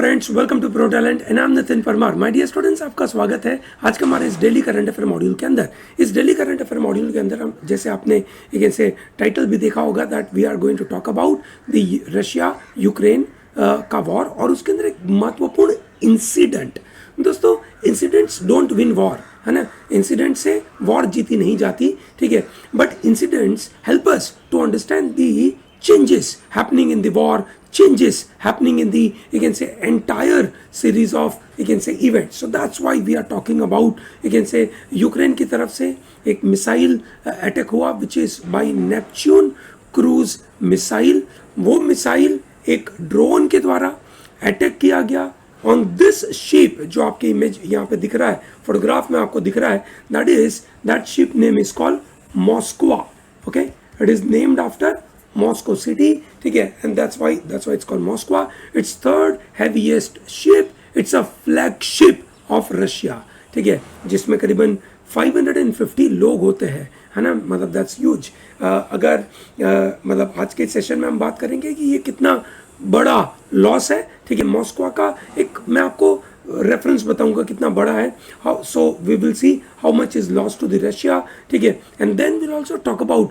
Friends, welcome to pro talent and I am Nitin Parmar. My dear students, आपका स्वागत है आज के हमारे इस डेली करंट अफेयर मॉड्यूल के अंदर। इस डेली करंट अफेयर मॉड्यूल के अंदर हम, जैसे आपने एक ऐसे टाइटल भी देखा होगा, that we are going to talk about the Russia Ukraine का वॉर, और उसके अंदर एक महत्वपूर्ण इंसिडेंट। दोस्तों, इंसिडेंट्स डोंट विन वॉर, है ना। इंसिडेंट से वॉर जीती नहीं जाती, ठीक है, but incidents help us to understand the changes happening in the war, changes happening in the, you can say, entire series of, you can say, events. So that's why we are talking about, you can say, Ukraine की तरफ से एक missile attack हुआ which is by Neptune cruise missile. वो missile एक drone के द्वारा attack किया गया ऑन दिस शिप, जो आपके इमेज यहाँ पे दिख रहा है, फोटोग्राफ में आपको दिख रहा है, that ship name is called Moskva. Okay, it is named after Moscow city, ठीक है, and that's why it's called Moskva. It's third heaviest ship. It's a flagship of Russia, ठीक है, जिसमें करीबन 550 लोग होते हैं, है ना। मतलब दैट्स ह्यूज। अगर मतलब आज के सेशन में हम बात करेंगे कि ये कितना बड़ा लॉस है, ठीक है। मॉस्को का एक मैं आपको रेफरेंस बताऊंगा कितना बड़ा है, so we will see how much is loss to the Russia, ठीक है, and then we will also talk about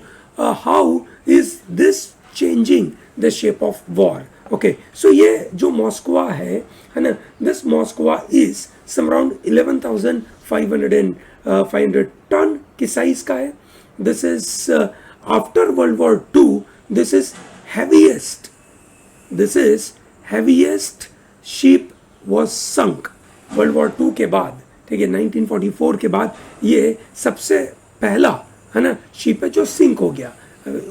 how is this changing the shape of war. Okay, so ये जो मॉस्कवा है ना, this Moskva is some around 11,500 ton की size का है। this is after World War II, this is heaviest ship was sunk World War II के बाद, ठीक है, 1944 के बाद ये सबसे पहला, है ना, शिप है जो सिंक हो गया।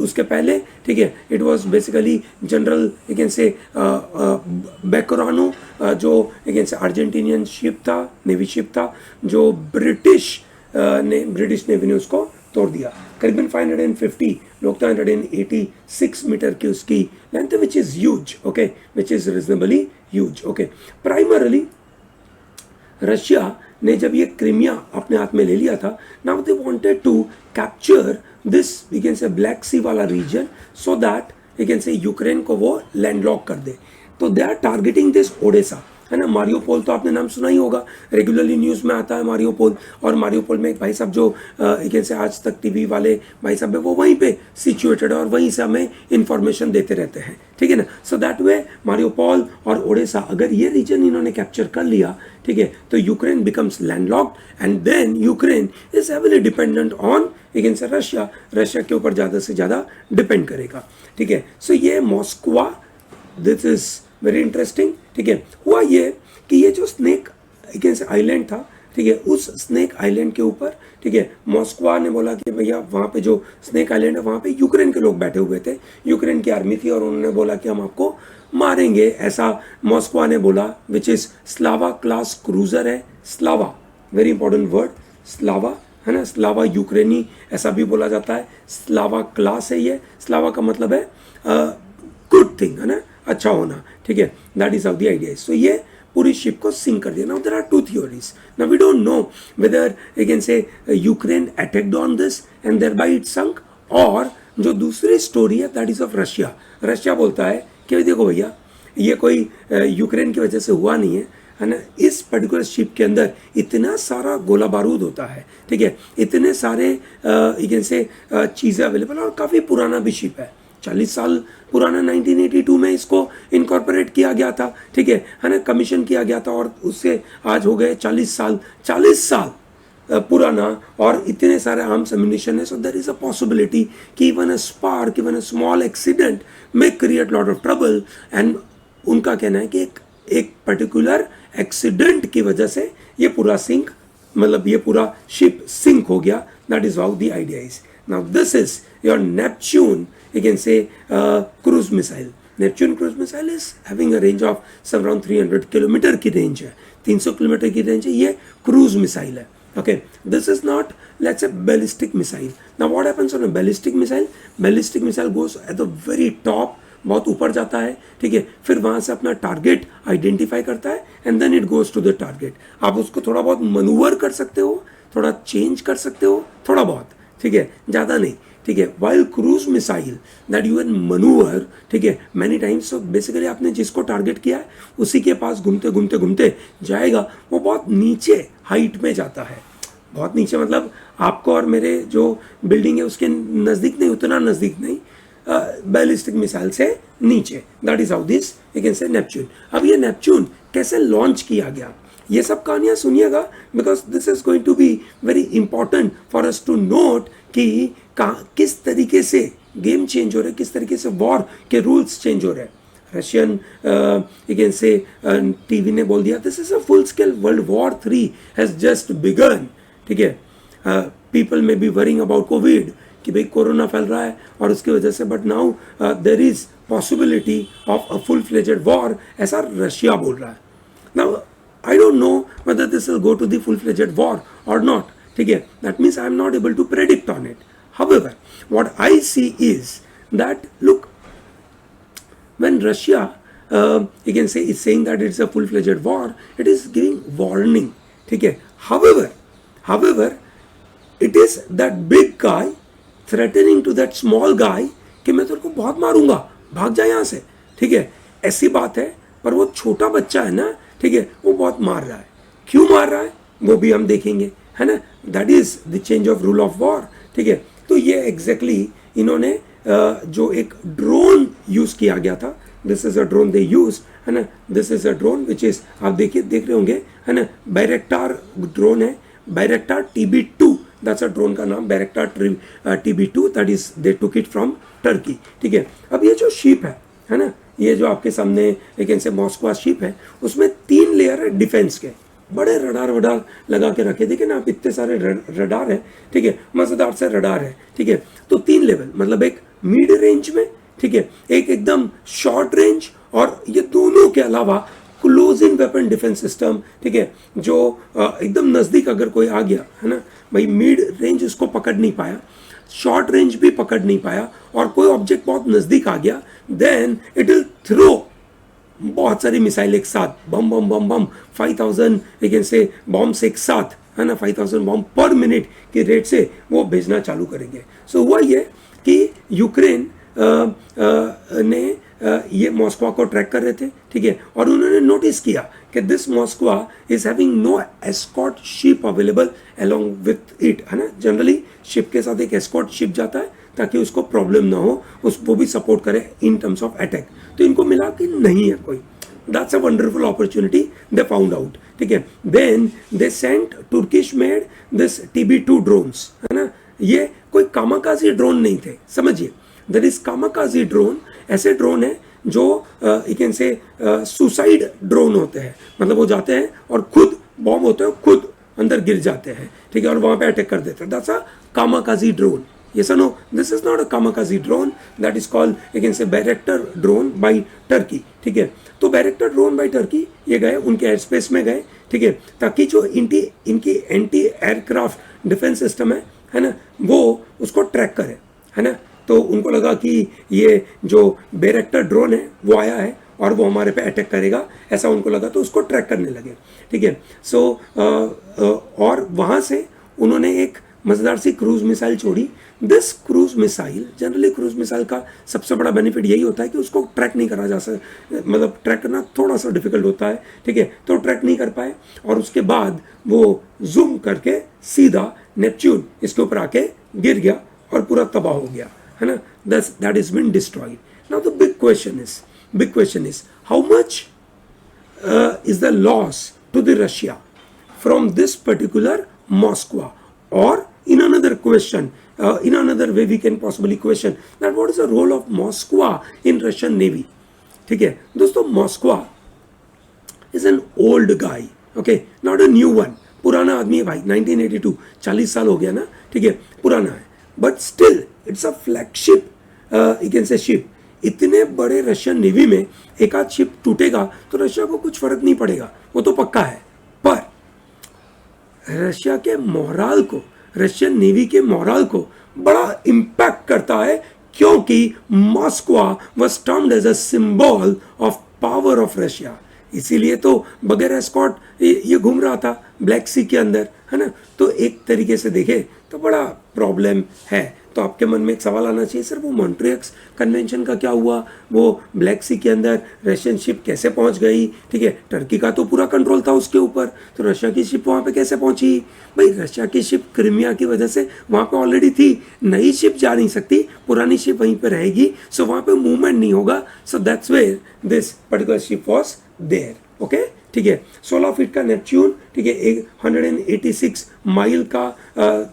उसके पहले, ठीक है, it was basically general, you can say, Belgrano, जो you can say Argentinian ship था, नेवी शिप था, जो ब्रिटिश नेवी ने उसको तोड़ दिया। करीबन 550 लोग थे, 186 मीटर की उसकी length, which is huge, okay, which is reasonably huge. Okay, primarily Russia ने जब ये क्रीमिया अपने हाथ में ले लिया था, now they wanted to capture this, you can say, Black Sea वाला region, so that you can say Ukraine को वो लैंडलॉक कर दे। तो they are targeting this Odesa, है ना। मारियोपोल तो आपने नाम सुना ही होगा, रेगुलरली न्यूज़ में आता है मारियोपोल। और मारियोपोल में एक भाई साहब जो यू कैन से आज तक टीवी वाले भाई साहब है, वो वहीं पे सिचुएटेड है और वहीं से हमें इंफॉर्मेशन देते रहते हैं, ठीक है ना। सो दैट वे मारियोपोल और ओडेसा, अगर ये रीजन इन्होंने कैप्चर कर लिया, ठीक है, तो Ukraine becomes landlocked and then Ukraine is heavily dependent on, you can say, Russia के ऊपर ज़्यादा से ज़्यादा डिपेंड करेगा, ठीक है। सो ये Moskva, this is very interesting, ठीक है। हुआ ये कि ये जो स्नेक आइलैंड था, ठीक है, उस स्नेक आइलैंड के ऊपर, ठीक है, मॉस्कवा ने बोला कि भैया वहाँ पे जो स्नेक आइलैंड है वहाँ पे यूक्रेन के लोग बैठे हुए थे, यूक्रेन की आर्मी थी, और उन्होंने बोला कि हम आपको मारेंगे, ऐसा मॉस्कवा ने बोला, which is Slava class cruiser है। Slava, very important word, Slava, है ना। स्लावा यूक्रेनी ऐसा भी बोला जाता है, स्लावा क्लास है ये। स्लावा का मतलब है गुड थिंग, है ना, अच्छा होना, ठीक है, that is how the idea. So ये पूरी शिप को सिंक कर दिया। Now there are two theories, now we don't know whether you can say Ukraine attacked on this and thereby it sunk, और जो दूसरी स्टोरी है that is of Russia. Russia बोलता है कि देखो भैया, ये कोई यूक्रेन की वजह से हुआ नहीं है ना। इस पर्टिकुलर शिप के अंदर इतना सारा गोला बारूद होता है, ठीक है, इतने सारे यू कैन से चीज़ें अवेलेबल, और काफ़ी पुराना भी शिप है, 40 साल पुराना। 1982 में इसको इनकॉर्पोरेट किया गया था, ठीक है ना, कमीशन किया गया था, और उससे आज हो गए 40 साल पुराना, और इतने सारे आर्म्स एम्युनिशन है। So there is a possibility कि even a spark, even a small accident may create lot of trouble, and उनका कहना है कि एक पर्टिकुलर एक्सीडेंट की वजह से ये पूरा सिंक, मतलब ये पूरा शिप सिंक हो गया। That is how the idea is. Now this is your Neptune, you can say, cruise missile. Neptune cruise missile is having a range of some around 300 kilometre की रेंज है, 300 kilometre की range है, ये cruise missile है। Okay, this is not, let's say, ballistic missile. Now what happens on a ballistic missile? Ballistic missile goes at the very top, बहुत ऊपर जाता है, ठीक है, फिर वहाँ से अपना टारगेट आइडेंटिफाई करता है, and then it goes to the target. आप उसको थोड़ा बहुत मनूवर कर सकते हो, थोड़ा चेंज कर सकते हो, थोड़ा बहुत, ठीक है, ज़्यादा नहीं, ठीक है, while cruise missile that you can manoeuvre, ठीक है, मैनी टाइम्स। तो बेसिकली आपने जिसको टारगेट किया है उसी के पास घूमते घूमते घूमते जाएगा, वो बहुत नीचे हाइट में जाता है, बहुत नीचे, मतलब आपको और मेरे जो बिल्डिंग है उसके नज़दीक नहीं, उतना नज़दीक नहीं, बैलिस्टिक मिसाइल से नीचे। That is how this you can से नेपच्यून। अब ये नेपच्यून कैसे लॉन्च किया गया, ये सब कहानियां सुनिएगा, because this is going to be very important for us to note कि किस तरीके से गेम चेंज हो रहे हैं, किस तरीके से वॉर के रूल्स चेंज हो रहे हैं। Russian you can say TV ने बोल दिया this is a full scale world war 3 has just begun, ठीक है। पीपल में बी वरिंग अबाउट कोविड कि भाई कोरोना फैल रहा है और उसकी वजह से, but now there is possibility of a full fledged war, ऐसा रशिया बोल रहा है। Now I don't know whether this will go to the full-fledged war or not. ठीक है, that means I am not able to predict on it. However, what I see is that look, when Russia, you can say, is saying that it's a full-fledged war, it is giving warning. ठीक है, however, it is that big guy threatening to that small guy कि मैं तेरे को बहुत मारूंगा, भाग जा यहाँ से, ठीक है, ऐसी बात है। पर वो छोटा बच्चा है ना, ठीक है, वो बहुत मार रहा है। क्यों मार रहा है वो भी हम देखेंगे, है ना। That is the change of rule of war, ठीक है। तो ये एग्जैक्टली इन्होंने जो एक ड्रोन यूज किया गया था, this is a drone they use, है ना, this is a drone which is, आप देखिए देख रहे होंगे, है ना, बैरेक्टार ड्रोन है, बैरेक्टार TB2, दैट्स अ ड्रोन का नाम, बैरेक्टार TB2, that is they took it from Turkey, ठीक है। अब ये जो शिप है ना, ये जो आपके सामने एक ऐसे मॉस्को शिप है, उसमें 3 लेयर है डिफेंस के, बड़े रडार वडार लगा के रखे, देखिए ना आप, इतने सारे रडार है, ठीक है, मजेदार से रडार है, ठीक है। तो 3 लेवल, मतलब एक मिड रेंज में, ठीक है, एक एकदम शॉर्ट रेंज, और ये दोनों के अलावा close in weapon defence system, ठीक है, जो एकदम नजदीक अगर कोई आ गया, है ना भाई, मिड रेंज उसको पकड़ नहीं पाया, शॉर्ट रेंज भी पकड़ नहीं पाया, और कोई ऑब्जेक्ट बहुत नजदीक आ गया, देन इट विल थ्रो बहुत सारी मिसाइल एक साथ, बम बम बम बम 5000 यू कैन से बॉम्ब्स एक साथ, है ना, 5000 बॉम्ब पर मिनट की रेट से वो भेजना चालू करेंगे। सो हुआ ये कि यूक्रेन ने ये मॉस्को को ट्रैक कर रहे थे, ठीक है, और उन्होंने नोटिस किया कि this Moscow is having no escort ship available along with it, है ना। जनरली शिप के साथ एक एस्कॉर्ट शिप जाता है ताकि उसको प्रॉब्लम ना हो, वो भी सपोर्ट करे इन टर्म्स ऑफ अटैक। तो इनको मिला कि नहीं है कोई, that's a wonderful opportunity they found out, ठीक है। Then they sent Turkish made this TB2 drones, है ना। ये कोई कामाकाजी ड्रोन नहीं थे, समझिए, दैट इज कामाकाजी ड्रोन, ऐसे ड्रोन है जो you can say suicide drone होते हैं, मतलब वो जाते हैं और खुद बॉम्ब होते हैं, खुद अंदर गिर जाते हैं, ठीक है, और वहां पे अटैक कर देते हैं। That's a kamikaze drone. Yes or no? This is not a kamikaze drone. That is called, you can say, Bayraktar drone by Turkey. ठीक है, तो Bayraktar drone by Turkey ये गए, उनके एयर स्पेस में गए, ठीक है, ताकि जो इनकी एंटी एयरक्राफ्ट डिफेंस सिस्टम है ना, वो उसको ट्रैक करे, है ना। तो उनको लगा कि ये जो Bayraktar ड्रोन है वो आया है और वो हमारे पे अटैक करेगा, ऐसा उनको लगा, तो उसको ट्रैक करने लगे, ठीक है। सो और वहाँ से उन्होंने एक मजेदार सी क्रूज मिसाइल छोड़ी। This cruise missile, generally cruise missile का सबसे बड़ा बेनिफिट यही होता है कि उसको ट्रैक नहीं करा जा सकता, मतलब ट्रैक करना थोड़ा सा डिफिकल्ट होता है, ठीक है, तो ट्रैक नहीं कर पाए, और उसके बाद वो जूम करके सीधा नेपच्यून इसके ऊपर आके गिर गया और पूरा तबाह हो गया, है ना। That is been destroyed. Now the big question is how much is the loss to the Russia from this particular Moskva, or in another question, in another way we can possibly question that what is the role of Moskva in Russian Navy. ठीक है दोस्तों, Moskva is an old guy, okay, not a new one, पुराना आदमी है भाई, 1982, 40 साल हो गया ना, ठीक है, पुराना है, but still it's a flagship, you can say ship. इतने बड़े रशियन नेवी में एक आध शिप टूटेगा तो रशिया को कुछ फर्क नहीं पड़ेगा, वो तो पक्का है, पर रशिया के मोरल को, रशियन नेवी के मोरल को बड़ा इम्पैक्ट करता है, क्योंकि Moscow was termed as a symbol of power of Russia. इसीलिए तो बगैर एस्कॉर्ट ये घूम रहा था ब्लैक सी के अंदर, है ना। तो एक तरीके से देखे तो बड़ा प्रॉब्लम है। तो आपके मन में एक सवाल आना चाहिए, सर वो मॉन्ट्रियक्स कन्वेंशन का क्या हुआ, वो ब्लैक सी के अंदर रशियन शिप कैसे पहुंच गई, ठीक है, टर्की का तो पूरा कंट्रोल था उसके ऊपर, तो रशिया की शिप वहाँ पे कैसे पहुंची? भाई रशिया की शिप क्रिमिया की वजह से वहाँ पे ऑलरेडी थी, नई शिप जा नहीं सकती, पुरानी शिप वहीं पे रहेगी, सो वहाँ पे मूवमेंट नहीं होगा, so that's where this particular ship was there. Okay, ठीक है, 16 फीट का नेपच्यून, ठीक है, 186 माइल का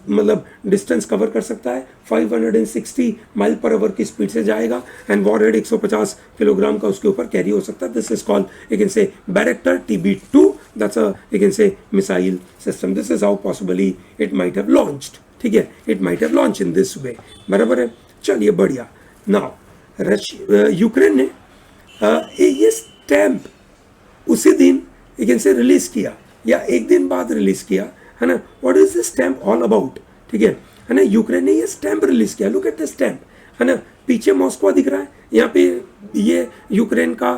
मतलब डिस्टेंस कवर कर सकता है, 560 माइल पर आवर की स्पीड से जाएगा, एंड वॉरहेड 150 किलोग्राम का उसके ऊपर कैरी हो सकता है। This is called you can say Bayraktar TB2, that's a you can say missile system. This is how possibly it might have launched, ठीक है, it might have launch in this way, बराबर है। चलिए बढ़िया। Now Ukraine ने ये stamp उसी दिन यू कैन से रिलीज किया या एक दिन बाद रिलीज किया, है ना। What is this stamp all about, ठीक है ना। यूक्रेन ने ये स्टैम्प रिलीज किया, लुक एट द स्टैम्प, है ना। पीछे मॉस्को दिख रहा है, यहाँ पे ये यूक्रेन का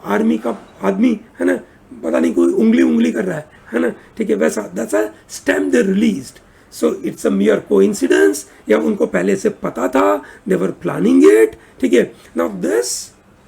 आर्मी का आदमी, है ना, पता नहीं कोई उंगली कर रहा है ना, ठीक है, वैसा that's a stamp they released. So it's a मियर coincidence, या उनको पहले से पता था, दे वर प्लानिंग इट, ठीक है। Now this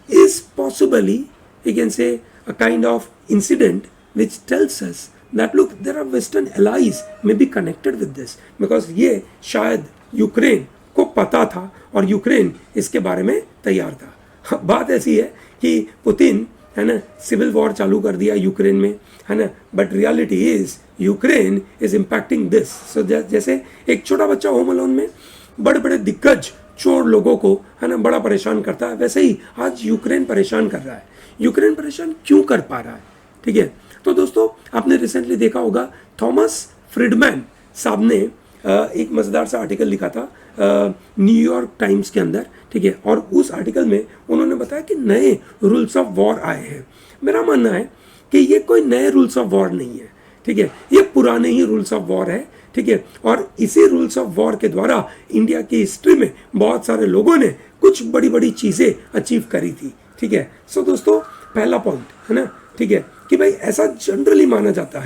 is possibly you can say a kind of incident which tells us that look, there are western allies may be connected with this, because ये शायद यूक्रेन को पता था और यूक्रेन इसके बारे में तैयार था। बात ऐसी है कि पुतिन, है ना, सिविल वॉर चालू कर दिया यूक्रेन में, है ना, but reality is Ukraine is impacting this. So जैसे एक छोटा बच्चा होम अलोन में बड़े बड़े दिग्गज चोर लोगों को, है ना, बड़ा परेशान करता है, वैसे ही आज यूक्रेन परेशान कर रहा है। यूक्रेन परेशान क्यों कर पा रहा है, ठीक है। तो दोस्तों आपने रिसेंटली देखा होगा, थॉमस फ्रीडमैन साहब ने एक मजेदार सा आर्टिकल लिखा था न्यूयॉर्क टाइम्स के अंदर, ठीक है, और उस आर्टिकल में उन्होंने बताया कि नए रूल्स ऑफ वॉर आए हैं। मेरा मानना है कि ये कोई नए रूल्स ऑफ वॉर नहीं है, ठीक है, ये पुराने ही रूल्स ऑफ वॉर है, ठीक है, और इसी रूल्स ऑफ वॉर के द्वारा इंडिया की हिस्ट्री में बहुत सारे लोगों ने कुछ बड़ी बड़ी चीज़ें अचीव करी थी, ठीक है। सो दोस्तों पहला पॉइंट, है ना, ठीक है, कि भाई ऐसा जनरली माना जाता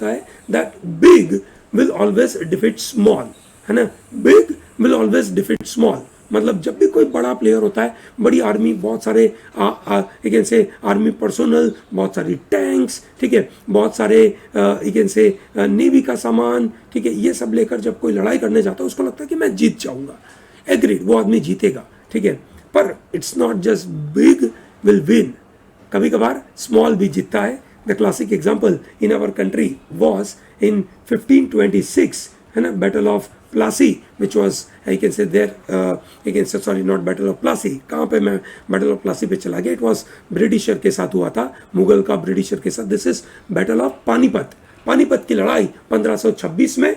है that big will always defeat small, है ना, big will always defeat small. मतलब जब भी कोई बड़ा प्लेयर होता है, बड़ी आर्मी, बहुत सारे यू कैन से आर्मी पर्सोनल, बहुत सारी टैंक्स, ठीक है, बहुत सारे यू कैन से नेवी का सामान, ठीक है, ये सब लेकर जब कोई लड़ाई करने जाता है उसको लगता है कि मैं जीत जाऊंगा, एग्रीड, वो आदमी जीतेगा, ठीक है, पर it's not just big will win, कभी कभार स्मॉल भी जीतता है। The classic example in our country was in 1526, है ना, battle of Plassey, which was I can say there, I can say sorry not battle of Plassey, कहाँ पे मैं बैटल ऑफ प्लासी पे चला गया, इट वॉज ब्रिटिशर के साथ हुआ था, मुगल का ब्रिटिशर के साथ। This is battle of Panipat. Panipat की लड़ाई 1526 में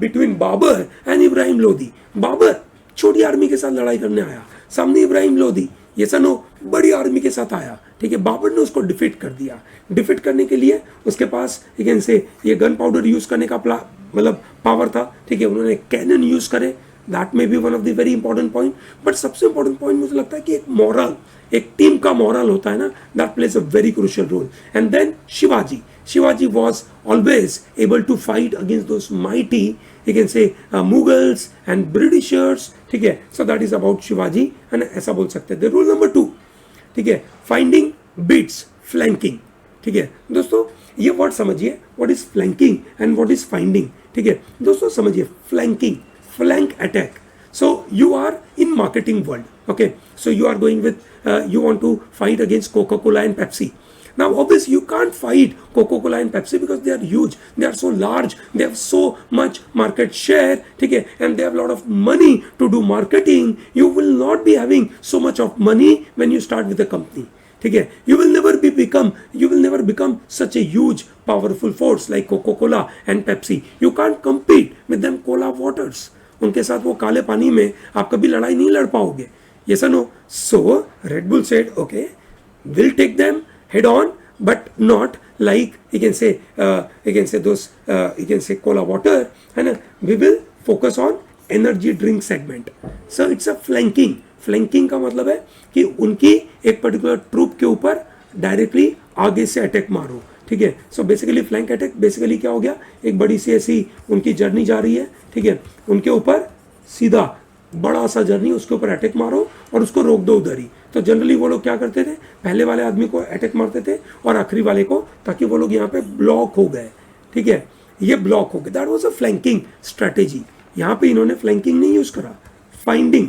बिटवीन बाबर एंड इब्राहिम लोदी। बाबर छोटी आर्मी के साथ लड़ाई करने आया, सामने इब्राहिम लोदी ये सनो बड़ी आर्मी के साथ आया, ठीक है, बाबर ने उसको डिफीट कर दिया। डिफीट करने के लिए उसके पास यू कैन से ये गन पाउडर यूज करने का मतलब पावर था, ठीक है, उन्होंने कैनन यूज करे, that may be one of the very important point. But सबसे इंपॉर्टेंट पॉइंट मुझे लगता है कि एक मॉरल, एक टीम का मॉरल होता है ना, that plays a very crucial role. And then Shivaji was always able to fight against those mighty, you can say Mughals and Britishers, ठीक है। So that is about Shivaji, है ना, ऐसा बोल सकते हैं। रूल नंबर 2, ठीक है, फाइंडिंग बीट्स फ्लैंकिंग, ठीक है। दोस्तों ये वर्ड समझिए, what is flanking and what is finding, ठीक है। दोस्तों समझिए, flanking, flank attack. So you are in marketing world, okay, so you are going with you want to fight against Coca-Cola and Pepsi. Now obviously you can't fight Coca-Cola and Pepsi because they are huge, they are so large, they have so much market share, ठीक है, and they have a lot of money to do marketing. You will not be having so much of money when you start with a company, ठीक है। You will never become such a huge powerful force like Coca-Cola and Pepsi. You can't compete with them cola waters. उनके साथ वो काले पानी में आप कभी लड़ाई नहीं लड़ पाओगे, ये सनो। So Red Bull said okay, will take them head on, but not like you can say those you can say cola water, है ना, we will focus on energy drink segment. So it's a flanking का मतलब है कि उनकी एक particular troop के ऊपर डायरेक्टली आगे से अटैक मारो, ठीक है। So basically flank attack basically क्या हो गया, एक बड़ी सी ऐसी उनकी जर्नी जा रही है, ठीक है, उनके ऊपर सीधा बड़ा सा जर्नी, उसके ऊपर अटैक मारो और उसको रोक दो उधर ही। तो जनरली वो लोग क्या करते थे, पहले वाले आदमी को अटैक मारते थे और आखिरी वाले को, ताकि वो लोग यहाँ पे ब्लॉक हो गए, ठीक है, ये ब्लॉक हो गए। That was a flanking strategy. यहाँ पे इन्होंने फ्लैंकिंग नहीं यूज करा, फाइंडिंग,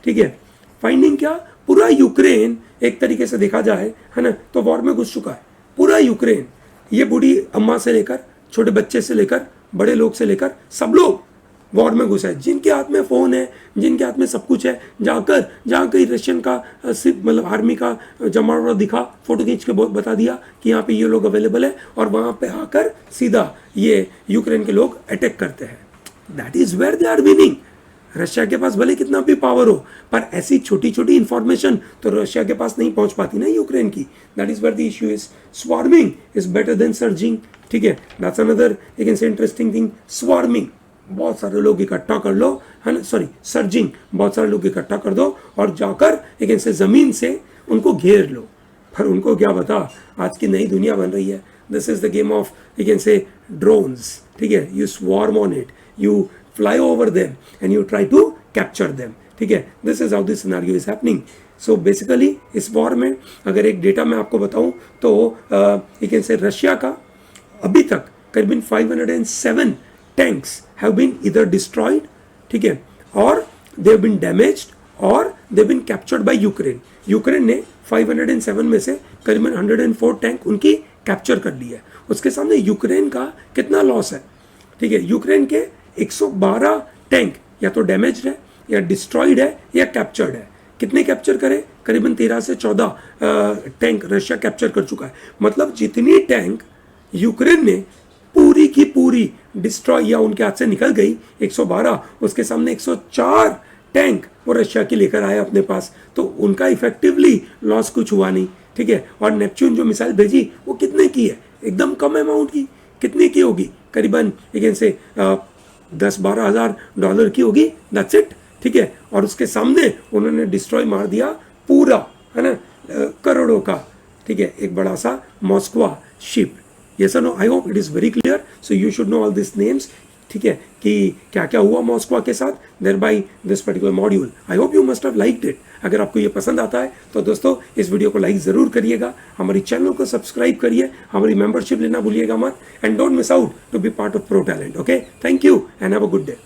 ठीक है। फाइंडिंग क्या, पूरा यूक्रेन एक तरीके से देखा जाए, है ना, तो वॉर में घुस चुका है पूरा यूक्रेन। ये बूढ़ी अम्मा से लेकर छोटे बच्चे से लेकर बड़े लोग से लेकर सब लोग वॉर में घुसा है। जिनके हाथ में फ़ोन है, जिनके हाथ में सब कुछ है, जाकर जहाँ कहीं रशियन का मतलब आर्मी का जमा हुआ दिखा, फोटो खींच के बता दिया कि यहाँ पे ये लोग अवेलेबल है, और वहाँ पे आकर सीधा ये यूक्रेन के लोग अटैक करते हैं। That is where they are winning. Russia के पास भले कितना भी पावर हो, पर ऐसी छोटी छोटी इंफॉर्मेशन तो रशिया के पास नहीं पहुंच पाती ना यूक्रेन की। That is where the issue is. Swarming is better than surging, ठीक है, that's another you can say interesting thing. Swarming, बहुत सारे लोग इकट्ठा कर लो, है ना, सॉरी सर्जिंग, बहुत सारे लोग इकट्ठा कर दो और जाकर यू कैन से जमीन से उनको घेर लो। पर उनको क्या पता आज की नई दुनिया बन रही है। This is the game of you can से ड्रोन्स, ठीक है, you swarm on it, you fly over them and you try to capture them, ठीक है। this is how this scenario is happening. so basically इस war में अगर एक data मैं आपको बताऊं तो you can say रशिया का अभी तक करीबन 507 tanks have been either destroyed, ठीक है, और they have been damaged और they have been captured by Ukraine. Ukraine ने 507 में से करीबन 104 टैंक उनकी कैप्चर कर ली है। उसके सामने यूक्रेन का कितना लॉस है, ठीक है, यूक्रेन के 112 टैंक या तो डैमेज्ड है या डिस्ट्रॉयड है या कैप्चर्ड है। कितने कैप्चर करे, करीबन 13 से 14 टैंक रशिया कैप्चर कर चुका है। मतलब जितनी टैंक यूक्रेन ने पूरी की पूरी डिस्ट्रॉय या उनके हाथ से निकल गई 112, उसके सामने 104 टैंक वो रशिया की लेकर आए अपने पास, तो उनका इफेक्टिवली लॉस कुछ हुआ नहीं, ठीक है। और नेपच्यून जो मिसाइल भेजी वो कितने की है, एकदम कम अमाउंट की, कितने की होगी, करीबन यू से 10-12 हज़ार डॉलर की होगी, दैट्स इट, ठीक है। और उसके सामने उन्होंने डिस्ट्रॉय मार दिया पूरा, है ना, करोड़ों का, ठीक है, एक बड़ा सा मॉस्कवा शिप। यस और no, I hope it is very clear. So you should know all this names, ठीक है, कि क्या क्या हुआ मॉस्कवा के साथ there by this particular module. I hope you must have liked it. अगर आपको ये पसंद आता है तो दोस्तों इस वीडियो को लाइक ज़रूर करिएगा, हमारी चैनल को सब्सक्राइब करिए, हमारी मेंबरशिप लेना भूलिएगा मत, and don't miss out to be part of pro talent. Okay, thank you and have a good day.